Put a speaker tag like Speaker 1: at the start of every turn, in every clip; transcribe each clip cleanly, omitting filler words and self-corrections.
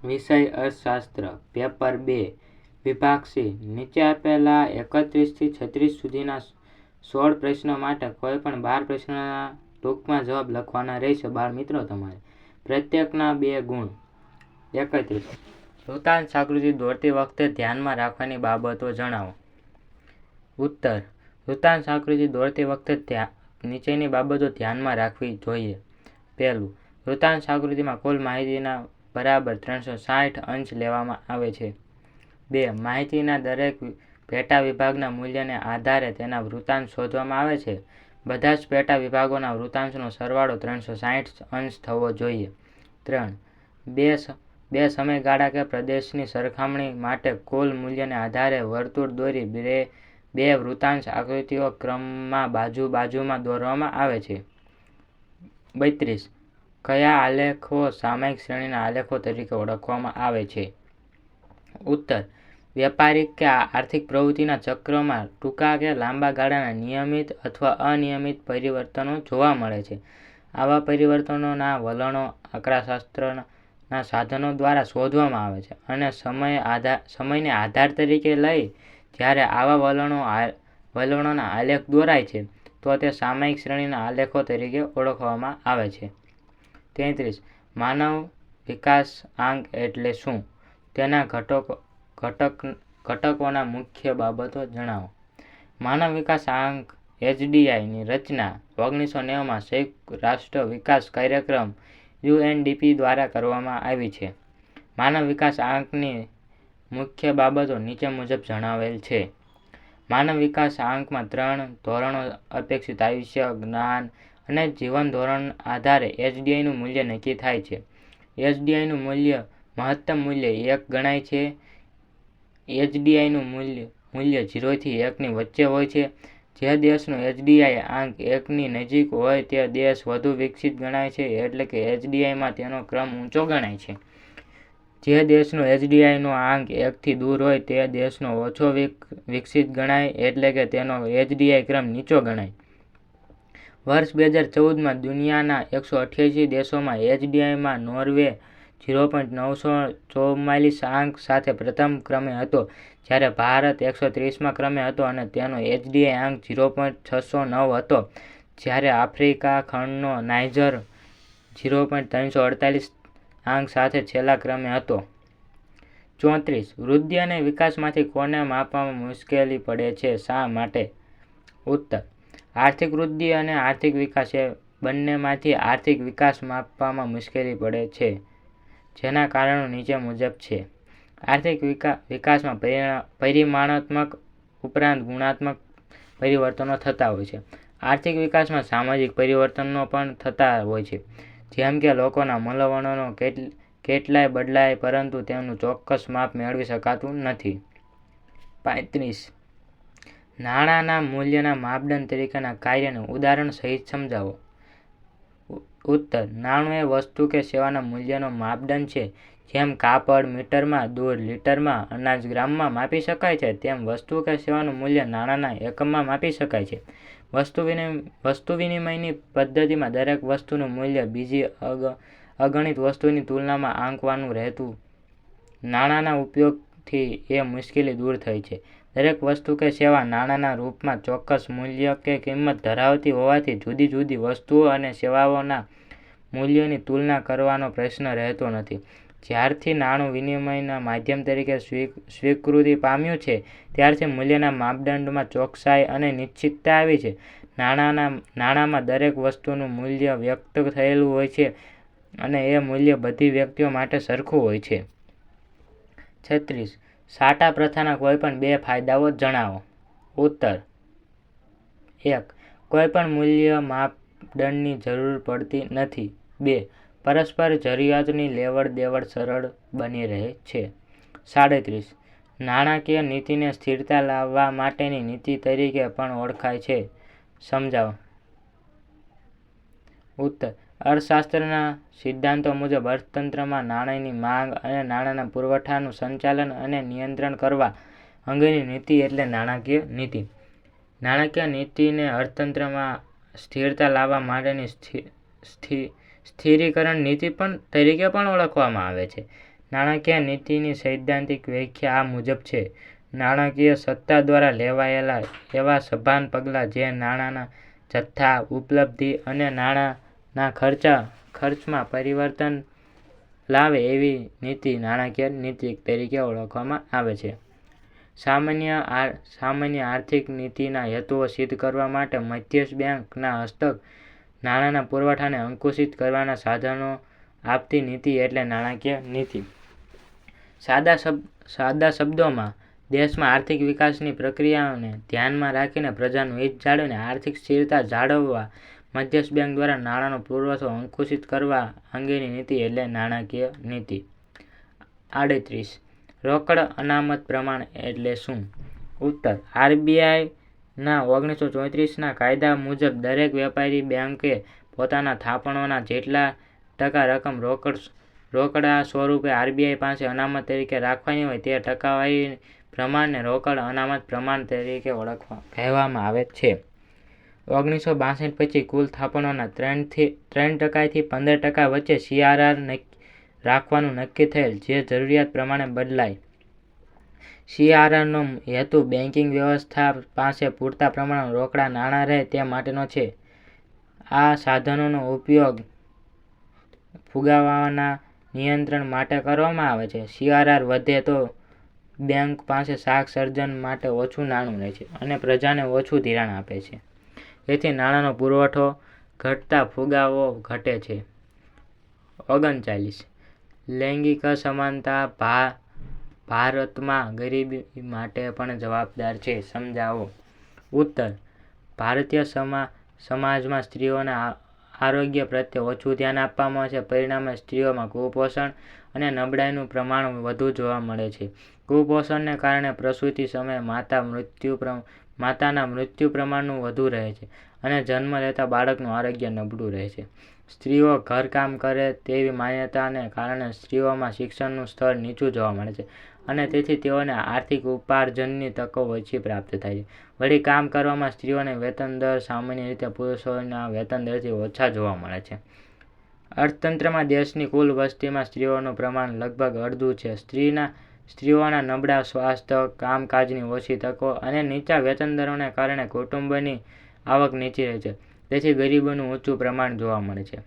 Speaker 1: વિષય અર્થશાસ્ત્ર પેપર 2 વિભાગ સી નીચે આપેલા 31 થી 36 સુધીના 16 પ્રશ્નો માટે કોઈ પણ 12 પ્રશ્નોના ટૂંકમાં જવાબ લખવાના રહેશે. બાળ મિત્રો, તમારે પ્રત્યેકના 2 ગુણ. 31. વૃત્તાંત આકૃતિ દોરતી વખતે ધ્યાનમાં રાખવાની બાબતો જણાવો. ઉત્તર. વૃત્તાંત આકૃતિ દોરતી વખતે નીચેની બાબતો ધ્યાનમાં રાખવી જોઈએ. પહેલું, વૃત્તાંત આકૃતિમાં કુલ માહિતીના બરાબર 360 અંશ લેવામાં આવે છે. 2. માહિતીના દરેક પેટા વિભાગના મૂલ્યને આધારે તેના વૃત્તાંશ શોધવામાં આવે છે. બધા જ પેટા વિભાગોના વૃત્તાંશનો સરવાળો 360 અંશ થવો જોઈએ. 3. બે સમયગાળા કે પ્રદેશની સરખામણી માટે કુલ મૂલ્યને આધારે વર્તુળ દોરી બે વૃત્તાંશ આકૃતિઓ ક્રમમાં બાજુમાં દોરવામાં આવે છે. 32. કયા આલેખો સામયિક શ્રેણીના આલેખો તરીકે ઓળખવામાં આવે છે? ઉત્તર. વ્યાપારિક કે આર્થિક પ્રવૃત્તિના ચક્રમાં ટૂંકા કે લાંબા ગાળાના નિયમિત અથવા અનિયમિત પરિવર્તનો જોવા મળે છે. આવા પરિવર્તનોના વલણો આંકડાશાસ્ત્રના સાધનો દ્વારા શોધવામાં આવે છે અને સમયને આધાર તરીકે લઈ જ્યારે આવા વલણોના આલેખ દોરાય છે તો તે સામયિક શ્રેણીના આલેખો તરીકે ઓળખવામાં આવે છે. 33. માનવ વિકાસાંક એટલે શું? તેના ઘટકોના મુખ્ય બાબતો જણાવો. માનવ વિકાસાંક HDI-ની રચના 1990માં સંયુક્ત રાષ્ટ્ર વિકાસ કાર્યક્રમ UNDP દ્વારા કરવામાં આવી છે. માનવ વિકાસાંકની મુખ્ય બાબતો નીચે મુજબ જણાવેલ છે. માનવ વિકાસાંકમાં 3 ધોરણો અપેક્ષિત આયુષ્ય, જ્ઞાન અને જીવન ધોરણ આધારે HDI-નું મૂલ્ય નક્કી થાય છે. HDI-નું મહત્તમ મૂલ્ય 1 ગણાય છે. HDI-નું મૂલ્ય 0 થી 1 ની વચ્ચે હોય છે. જે દેશનો HDI આંક 1 ની નજીક હોય તે દેશ વધુ વિકસિત ગણાય છે, એટલે કે HDI-માં તેનો ક્રમ ઊંચો ગણાય છે. જે દેશનો HDI-નો આંક 1 થી દૂર હોય તે દેશનો ઓછો વિકસિત ગણાય, એટલે કે તેનો HDI ક્રમ નીચો ગણાય. વર્ષ 2014માં દુનિયાના 188 દેશોમાં HDI-માં નોર્વે 0.944 આંક સાથે પ્રથમ ક્રમે હતો, જ્યારે ભારત 130મા ક્રમે હતો અને તેનો HDI આંક 0.609 હતો, જ્યારે આફ્રિકા ખંડનો નાઇજર 0.348 આંક સાથે છેલ્લા ક્રમે હતો. 34. વૃદ્ધિ અને વિકાસમાંથી કોને માપવામાં મુશ્કેલી પડે છે? શા માટે? ઉત્તર. આર્થિક વૃદ્ધિ અને આર્થિક વિકાસ એ બંનેમાંથી આર્થિક વિકાસ માપવામાં મુશ્કેલી પડે છે. જેના કારણો નીચે મુજબ છે. આર્થિક વિકાસમાં પરિમાણાત્મક ઉપરાંત ગુણાત્મક પરિવર્તનો થતા હોય છે. આર્થિક વિકાસમાં સામાજિક પરિવર્તનો પણ થતા હોય છે, જેમ કે લોકોના મનોવલણો કેટલાય બદલાય, પરંતુ તેમનું ચોક્કસ માપ મેળવી શકાતું નથી. 35. નાણાંના મૂલ્યના માપદંડ તરીકેના કાર્યને ઉદાહરણ સહિત સમજાવો. ઉત્તર. નાણું એ વસ્તુ કે સેવાના મૂલ્યનો માપદંડ છે. જેમ કાપડ મીટરમાં, દૂધ લીટરમાં, અનાજ ગ્રામમાં માપી શકાય છે, તેમ વસ્તુ કે સેવાનું મૂલ્ય નાણાંના એકમમાં માપી શકાય છે. વસ્તુ વિનિમયની પદ્ધતિમાં દરેક વસ્તુનું મૂલ્ય બીજી અગણિત વસ્તુની તુલનામાં આંકવાનું રહેતું. નાણાંના ઉપયોગથી એ મુશ્કેલી દૂર થઈ છે. દરેક વસ્તુ કે સેવા નાણાંના રૂપમાં ચોક્કસ મૂલ્ય કે કિંમત ધરાવતી હોવાથી જુદી જુદી વસ્તુઓ અને સેવાઓના મૂલ્યોની તુલના કરવાનો પ્રશ્ન રહેતો નથી. જ્યારથી નાણું વિનિમયના માધ્યમ તરીકે સ્વીકૃતિ પામ્યું છે, ત્યારથી મૂલ્યના માપદંડમાં ચોકસાઈ અને નિશ્ચિતતા આવી છે. નાણાંમાં દરેક વસ્તુનું મૂલ્ય વ્યક્ત થયેલું હોય છે અને એ મૂલ્ય બધી વ્યક્તિઓ માટે સરખું હોય છે. 36. સાટા પ્રથાના કોઈપણ 2 ફાયદાઓ જણાવો. ઉત્તર. 1. કોઈપણ મૂલ્ય માપદંડની જરૂર પડતી નથી. 2. પરસ્પર જરૂરિયાતોની લેવડ દેવડ સરળ બની રહે છે. 37. નાણાકીય નીતિને સ્થિરતા લાવવા માટેની નીતિ તરીકે પણ ઓળખાય છે. સમજાવો. ઉત્તર. અર્થશાસ્ત્રના સિદ્ધાંતો મુજબ અર્થતંત્રમાં નાણાંની માંગ અને નાણાંના પુરવઠાનું સંચાલન અને નિયંત્રણ કરવા અંગેની નીતિ એટલે નાણાકીય નીતિ. નાણાકીય નીતિને અર્થતંત્રમાં સ્થિરતા લાવવા માટેની સ્થિરીકરણ નીતિ તરીકે પણ ઓળખવામાં આવે છે. નાણાકીય નીતિની સૈદ્ધાંતિક વ્યાખ્યા આ મુજબ છે. નાણાકીય સત્તા દ્વારા લેવાયેલા એવા સભાન પગલાં જે નાણાંના જથ્થા, ઉપલબ્ધિ અને નાણાંના ખર્ચમાં પરિવર્તન લાવે એવી નીતિ નાણાકીય નીતિ તરીકે ઓળખવામાં આવે છે. સામાન્ય આર્થિક નીતિના હેતુઓ સિદ્ધ કરવા માટે મધ્યસ્થ બેંકના હસ્તક નાણાંના પુરવઠાને અંકુશિત કરવાના સાધનો આપતી નીતિ એટલે નાણાકીય નીતિ. સાદા શબ્દોમાં, દેશમાં આર્થિક વિકાસની પ્રક્રિયાઓને ધ્યાનમાં રાખીને પ્રજાનું હિત જાળવીને આર્થિક સ્થિરતા જાળવવા મધ્યસ્થ બેંક દ્વારા નાણાંનો પુરવઠો અંકુશિત કરવા અંગેની નીતિ એટલે નાણાકીય નીતિ. 38. રોકડ અનામત પ્રમાણ એટલે શું? ઉત્તર: આરબીઆઈના 1934ના કાયદા મુજબ દરેક વેપારી બેંકે પોતાના થાપણોના જેટલા ટકા રકમ રોકડા સ્વરૂપે આરબીઆઈ પાસે અનામત તરીકે રાખવાની હોય તે ટકાવારી પ્રમાણને રોકડ અનામત પ્રમાણ તરીકે કહેવામાં આવે છે. 1962 પછી કુલ થાપણોના 3% થી 15% વચ્ચે સીઆરઆર રાખવાનું નક્કી થયેલ, જે જરૂરિયાત પ્રમાણે બદલાય. સીઆરઆરનો હેતુ બેન્કિંગ વ્યવસ્થા પાસે પૂરતા પ્રમાણમાં રોકડા નાણાં રહે તે માટેનો છે. આ સાધનોનો ઉપયોગ ફુગાવાના નિયંત્રણ માટે કરવામાં આવે છે. સીઆરઆર વધે તો બેંક પાસે શાક સર્જન માટે ઓછું નાણું રહે છે અને પ્રજાને ઓછું ધિરાણ આપે છે. તેથી નાણાંનો પુરવઠો ઘટતા ફુગાવો ઘટે છે. 39. લૈંગિક અસમાનતા ભારતમાં ગરીબી માટે પણ જવાબદાર છે. સમજાવો. ઉત્તર: ભારતીય સમાજમાં સ્ત્રીઓના આરોગ્ય પ્રત્યે ઓછું ધ્યાન આપવામાં આવે છે. પરિણામે સ્ત્રીઓમાં કુપોષણ અને નબળાઈનું પ્રમાણ વધુ જોવા મળે છે. કુપોષણને કારણે પ્રસૂતિ સમયે માતાના મૃત્યુ પ્રમાણ વધુ રહે છે અને જન્મ લેતા બાળકનું આરોગ્ય નબળું રહે છે. સ્ત્રીઓ ઘરકામ કરે તેવી માન્યતાને કારણે સ્ત્રીઓમાં શિક્ષણનું સ્તર નીચું જોવા મળે છે અને તેથી તેઓને આર્થિક ઉપાર્જનની તકો ઓછી પ્રાપ્ત થાય છે. વળી, કામ કરવામાં સ્ત્રીઓના વેતન દર સામાન્ય રીતે પુરુષોના વેતન દરથી ઓછા જોવા મળે છે. અર્થતંત્રમાં દેશની કુલ વસ્તીમાં સ્ત્રીઓનું પ્રમાણ લગભગ અડધું છે. સ્ત્રીઓના નબળા સ્વાસ્થ્ય, કામકાજની ઓછી તકો અને નીચા વેતન દરોને કારણે કુટુંબની આવક નીચી રહે છે. તેથી ગરીબીનું ઊંચું પ્રમાણ જોવા મળે છે.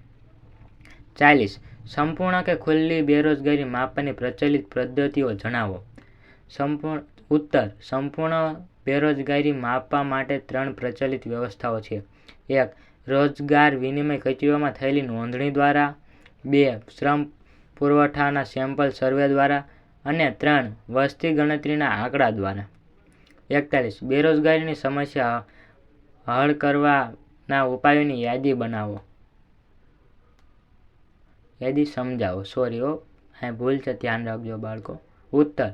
Speaker 1: 40. સંપૂર્ણ કે ખુલ્લી બેરોજગારી માપવાની પ્રચલિત પદ્ધતિઓ જણાવો. ઉત્તર: સંપૂર્ણ બેરોજગારી માપવા માટે 3 પ્રચલિત વ્યવસ્થાઓ છે. 1. રોજગાર વિનિમય કચેરીઓમાં થયેલી નોંધણી દ્વારા. 2. શ્રમ પુરવઠાના સેમ્પલ સર્વે દ્વારા. અને 3. વસ્તી ગણતરીના આંકડા દ્વારા. 41. બેરોજગારીની સમસ્યા હળ કરવાના ઉપાયોની યાદી બનાવો. સમજાવો. અહીં ભૂલ છે, ધ્યાન રાખજો બાળકો. ઉત્તર: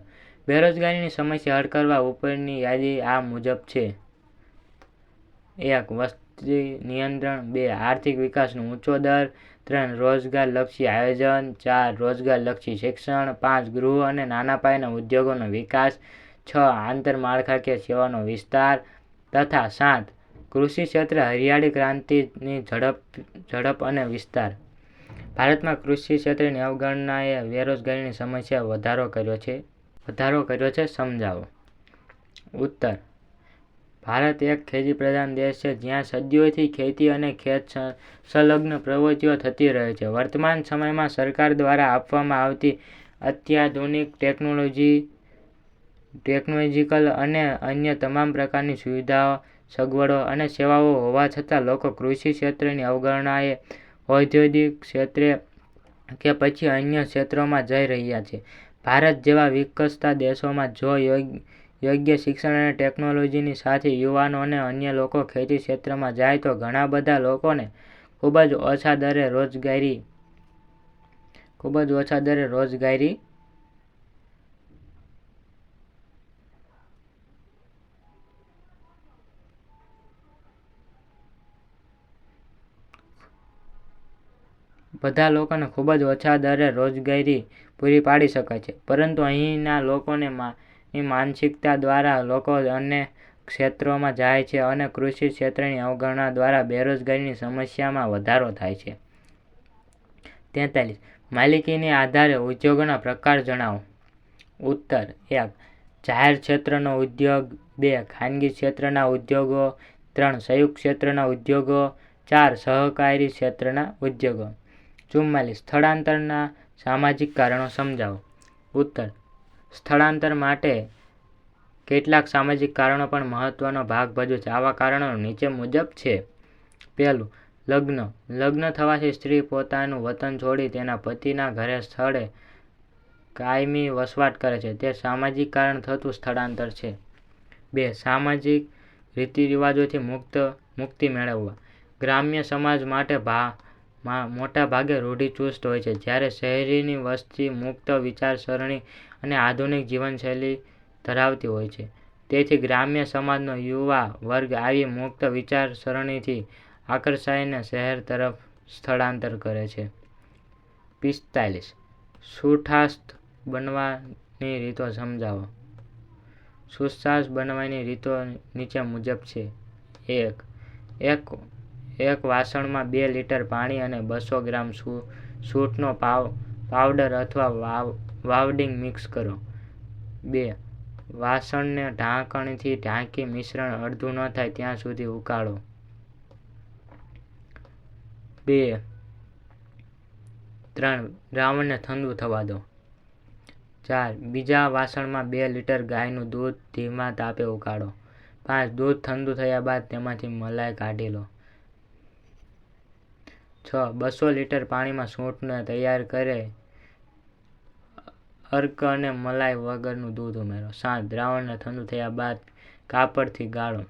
Speaker 1: બેરોજગારીની સમસ્યા હળ કરવા ઉપરની યાદી આ મુજબ છે. 1. વસ્તી નિયંત્રણ. 2. આર્થિક વિકાસનો ઊંચો દર. 3. રોજગારલક્ષી આયોજન. 4. રોજગારલક્ષી શિક્ષણ. 5. ગૃહ અને નાના પાયાના ઉદ્યોગોનો વિકાસ. 6. આંતરમાળખાકીય સેવાઓનો વિસ્તાર. તથા 7. કૃષિ ક્ષેત્રે હરિયાળી ક્રાંતિની ઝડપ અને વિસ્તાર. ભારતમાં કૃષિ ક્ષેત્રની અવગણનાએ બેરોજગારીની સમસ્યામાં વધારો કર્યો છે. સમજાવો. ઉત્તર: ભારત એક ખેતીપ્રધાન દેશ છે જ્યાં સદીઓથી ખેતી અને ખેત સંલગ્ન પ્રવૃત્તિઓ થતી રહે છે. વર્તમાન સમયમાં સરકાર દ્વારા આપવામાં આવતી અત્યાધુનિક ટેકનોલોજીકલ અને અન્ય તમામ પ્રકારની સુવિધાઓ, સગવડો અને સેવાઓ હોવા છતાં લોકો કૃષિ ક્ષેત્રની અવગણનાએ ઔદ્યોગિક ક્ષેત્રે કે પછી અન્ય ક્ષેત્રોમાં જઈ રહ્યા છે. ભારત જેવા વિકસતા દેશોમાં જો યોગ્ય શિક્ષણ અને ટેકનોલોજીની સાથે યુવાનો અને અન્ય લોકો ખેતી ક્ષેત્રમાં જાય તો ઘણા બધા લોકોને ખૂબ જ ઓછા દરે રોજગારી પૂરી પાડી શકાય છે. પરંતુ અહીંના લોકોની માનસિકતા દ્વારા લોકો અન્ય ક્ષેત્રોમાં જાય છે અને કૃષિ ક્ષેત્રની અવગણના દ્વારા બેરોજગારીની સમસ્યામાં વધારો થાય છે. 43. માલિકીને આધારે ઉદ્યોગોના પ્રકાર જણાવો. ઉત્તર 1. જાહેર ક્ષેત્રનો ઉદ્યોગ. 2. ખાનગી ક્ષેત્રના ઉદ્યોગો. 3. સંયુક્ત ક્ષેત્રના ઉદ્યોગો. 4. સહકારી ક્ષેત્રના ઉદ્યોગો. 44. સ્થળાંતરના સામાજિક કારણો સમજાવો. ઉત્તર. સ્થળાંતર માટે કેટલાક સામાજિક કારણો પણ મહત્વનો ભાગ ભજવે છે. આવા કારણો નીચે મુજબ છે. પહેલું, લગ્ન. લગ્ન થવાથી સ્ત્રી પોતાનું વતન છોડી તેના પતિના ઘરે સ્થળે કાયમી વસવાટ કરે છે. તે સામાજિક કારણ થતું સ્થળાંતર છે. 2. સામાજિક રીતિરિવાજોથી મુક્તિ મેળવવા. ગ્રામ્ય સમાજ મોટા ભાગે રૂઢિચુસ્ત હોય છે, જ્યારે શહેરીની વસ્તી મુક્ત વિચારસરણી અને આધુનિક જીવનશૈલી ધરાવતી હોય છે. તેથી ગ્રામ્ય સમાજનો યુવા વર્ગ આવી મુક્ત વિચારસરણીથી આકર્ષાઈને શહેર તરફ સ્થળાંતર કરે છે. 45. સુશાસ્ત બનવાની રીતો સમજાવો. સુશાસ્ત બનવાની રીતો નીચે મુજબ છે. 1. એક વાસણમાં 2 લીટર પાણી અને 200 ગ્રામ સૂંઠનો પાવડર અથવા વાવડિંગ મિક્સ કરો. 2. વાસણને ઢાંકણથી ઢાંકી મિશ્રણ અડધું ન થાય ત્યાં સુધી ઉકાળો. 2. 3. દ્રાવણને ઠંડુ થવા દો. 4. બીજા વાસણમાં 2 લીટર ગાયનું દૂધ ધીમા તાપે ઉકાળો. 5. દૂધ ઠંડુ થયા બાદ તેમાંથી મલાઈ કાઢી લો. 6. 200 લીટર પાણીમાં સૂંઠને તૈયાર કરે અર્ક અને મલાઈ વગરનું દૂધ ઉમેરો. 7. દ્રાવણને ઠંડુ થયા બાદ કાપડથી ગાળો.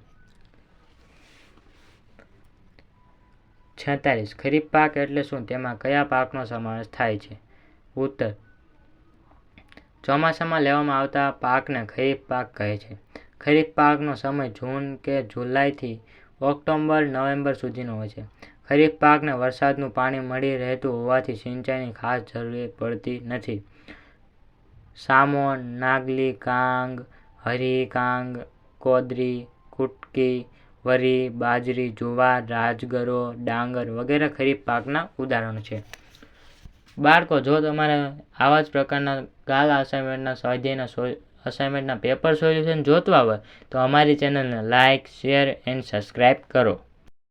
Speaker 1: 46. ખરીફ પાક એટલે શું? તેમાં કયા પાકનો સમાવેશ થાય છે? ઉત્તર. ચોમાસામાં લેવામાં આવતા પાકને ખરીફ પાક કહે છે. ખરીફ પાકનો સમય જૂન કે જુલાઈથી ઓક્ટોબર-નવેમ્બર સુધીનો હોય છે. ખરીફ પાકને વરસાદનું પાણી મળી રહેતું હોવાથી સિંચાઈની ખાસ જરૂર પડતી નથી. સામો, નાગલી, કાંગ, હરી, કાંગ, કોદરી, કુટકી, વરી, બાજરી, જુવાર, રાજગરો, ડાંગર વગેરે ખરીફ પાકના ઉદાહરણો છે. બાળકો, જો તમારે આવા જ પ્રકારના ગાલા અસાઇનમેન્ટના સ્વાધ્યાયના અસાઇનમેન્ટના પેપર સોલ્યુશન જોતવા હોય તો અમારી ચેનલને લાઇક, શેર એન્ડ સબસ્ક્રાઇબ કરો.